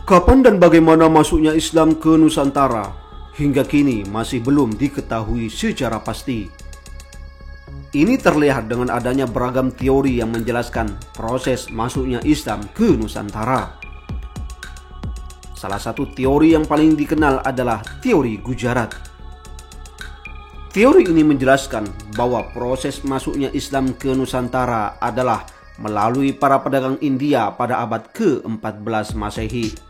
Kapan dan bagaimana masuknya Islam ke Nusantara hingga kini masih belum diketahui secara pasti. Ini terlihat dengan adanya beragam teori yang menjelaskan proses masuknya Islam ke Nusantara. Salah satu teori yang paling dikenal adalah teori Gujarat. Teori ini menjelaskan bahwa proses masuknya Islam ke Nusantara adalah melalui para pedagang India pada abad ke-14 Masehi.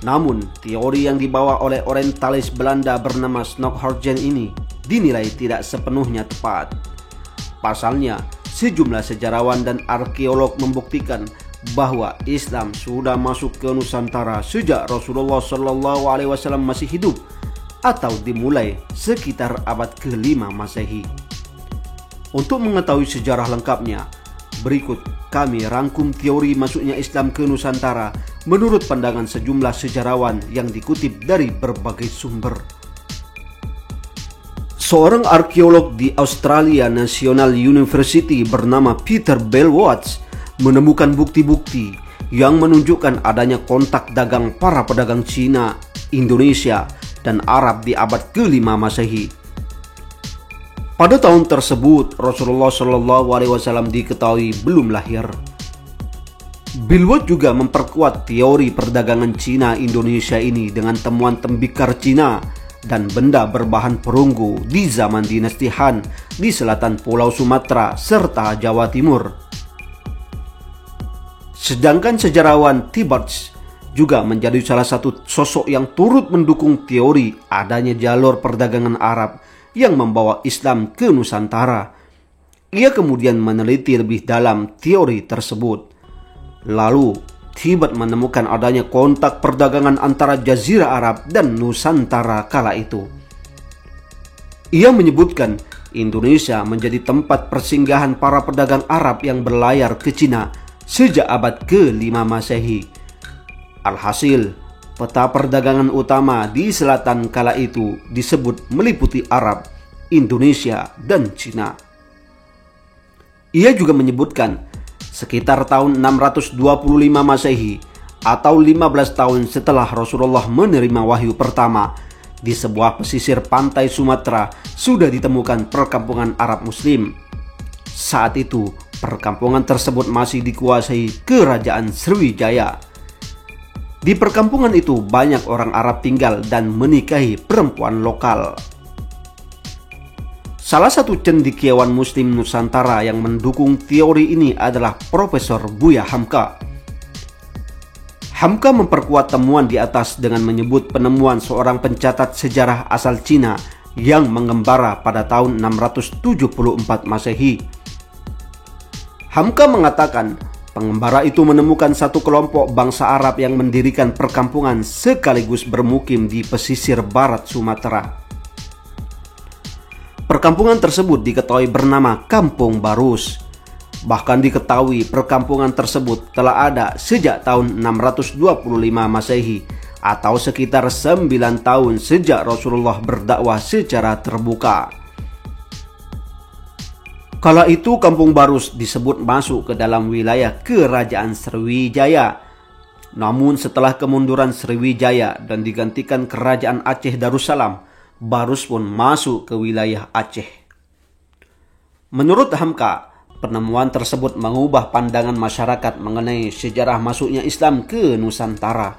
Namun, teori yang dibawa oleh orientalis Belanda bernama Snoeckhoortjen ini dinilai tidak sepenuhnya tepat. Pasalnya, sejumlah sejarawan dan arkeolog membuktikan bahwa Islam sudah masuk ke Nusantara sejak Rasulullah SAW masih hidup atau dimulai sekitar abad ke-5 Masehi. Untuk mengetahui sejarah lengkapnya, berikut kami rangkum teori masuknya Islam ke Nusantara menurut pandangan sejumlah sejarawan yang dikutip dari berbagai sumber. Seorang arkeolog di Australia National University bernama Peter Bell-Watts menemukan bukti-bukti yang menunjukkan adanya kontak dagang para pedagang Cina, Indonesia, dan Arab di abad ke-5 Masehi. Pada tahun tersebut, Rasulullah SAW diketahui belum lahir. Bell-Watts juga memperkuat teori perdagangan Cina-Indonesia ini dengan temuan tembikar Cina dan benda berbahan perunggu di zaman dinasti Han di selatan Pulau Sumatera serta Jawa Timur. Sedangkan sejarawan Tibbets juga menjadi salah satu sosok yang turut mendukung teori adanya jalur perdagangan Arab yang membawa Islam ke Nusantara. Ia kemudian meneliti lebih dalam teori tersebut. Lalu, Tibbets menemukan adanya kontak perdagangan antara Jazirah Arab dan Nusantara kala itu. Ia menyebutkan Indonesia menjadi tempat persinggahan para pedagang Arab yang berlayar ke Cina sejak abad ke-5 Masehi. Alhasil, peta perdagangan utama di selatan kala itu disebut meliputi Arab, Indonesia, dan Cina. Ia juga menyebutkan sekitar tahun 625 Masehi atau 15 tahun setelah Rasulullah menerima wahyu pertama, di sebuah pesisir pantai Sumatera sudah ditemukan perkampungan Arab Muslim. Saat itu, perkampungan tersebut masih dikuasai Kerajaan Sriwijaya. Di perkampungan itu banyak orang Arab tinggal dan menikahi perempuan lokal. Salah satu cendekiawan Muslim Nusantara yang mendukung teori ini adalah Profesor Buya Hamka. Hamka memperkuat temuan di atas dengan menyebut penemuan seorang pencatat sejarah asal Cina yang mengembara pada tahun 674 Masehi. Hamka mengatakan pengembara itu menemukan satu kelompok bangsa Arab yang mendirikan perkampungan sekaligus bermukim di pesisir barat Sumatera. Perkampungan tersebut diketahui bernama Kampung Barus. Bahkan diketahui perkampungan tersebut telah ada sejak tahun 625 Masehi atau sekitar 9 tahun sejak Rasulullah berdakwah secara terbuka. Kala itu Kampung Barus disebut masuk ke dalam wilayah Kerajaan Sriwijaya. Namun setelah kemunduran Sriwijaya dan digantikan Kerajaan Aceh Darussalam, Barus pun masuk ke wilayah Aceh. Menurut Hamka, penemuan tersebut mengubah pandangan masyarakat mengenai sejarah masuknya Islam ke Nusantara.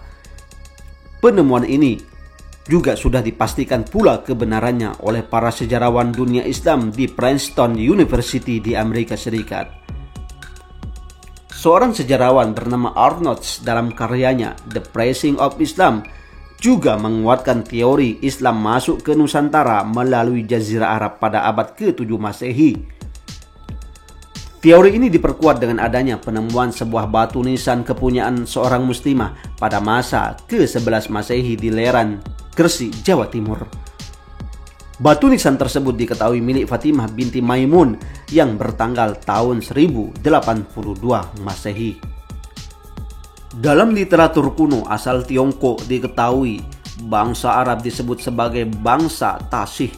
Penemuan ini juga sudah dipastikan pula kebenarannya oleh para sejarawan dunia Islam di Princeton University di Amerika Serikat. Seorang sejarawan bernama Arnott dalam karyanya The Praising of Islam juga menguatkan teori Islam masuk ke Nusantara melalui Jazirah Arab pada abad ke-7 Masehi. Teori ini diperkuat dengan adanya penemuan sebuah batu nisan kepunyaan seorang muslimah pada masa ke-11 Masehi di Leran, Gresik, Jawa Timur. Batu nisan tersebut diketahui milik Fatimah binti Maimun yang bertanggal tahun 1082 Masehi. Dalam literatur kuno asal Tiongkok diketahui bangsa Arab disebut sebagai bangsa Tasih,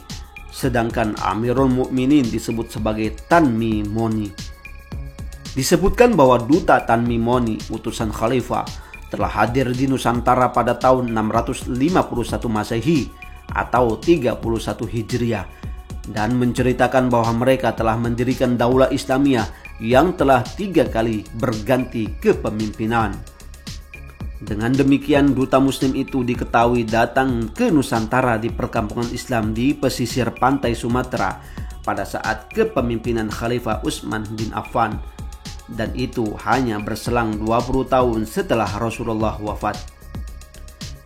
sedangkan Amirul Mukminin disebut sebagai Tanmimoni. Disebutkan bahwa duta Tanmimoni, utusan khalifah, telah hadir di Nusantara pada tahun 651 Masehi atau 31 Hijriah dan menceritakan bahwa mereka telah mendirikan daulah Islamiyah yang telah 3 kali berganti kepemimpinan. Dengan demikian, duta muslim itu diketahui datang ke Nusantara di perkampungan Islam di pesisir pantai Sumatera pada saat kepemimpinan Khalifah Utsman bin Affan, dan itu hanya berselang 20 tahun setelah Rasulullah wafat.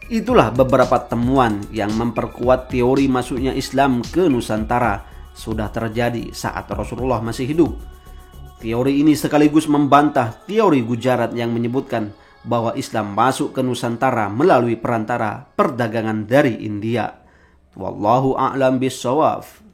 Itulah beberapa temuan yang memperkuat teori masuknya Islam ke Nusantara sudah terjadi saat Rasulullah masih hidup. Teori ini sekaligus membantah teori Gujarat yang menyebutkan bahwa Islam masuk ke Nusantara melalui perantara perdagangan dari India. Wallahu a'lam bishawab.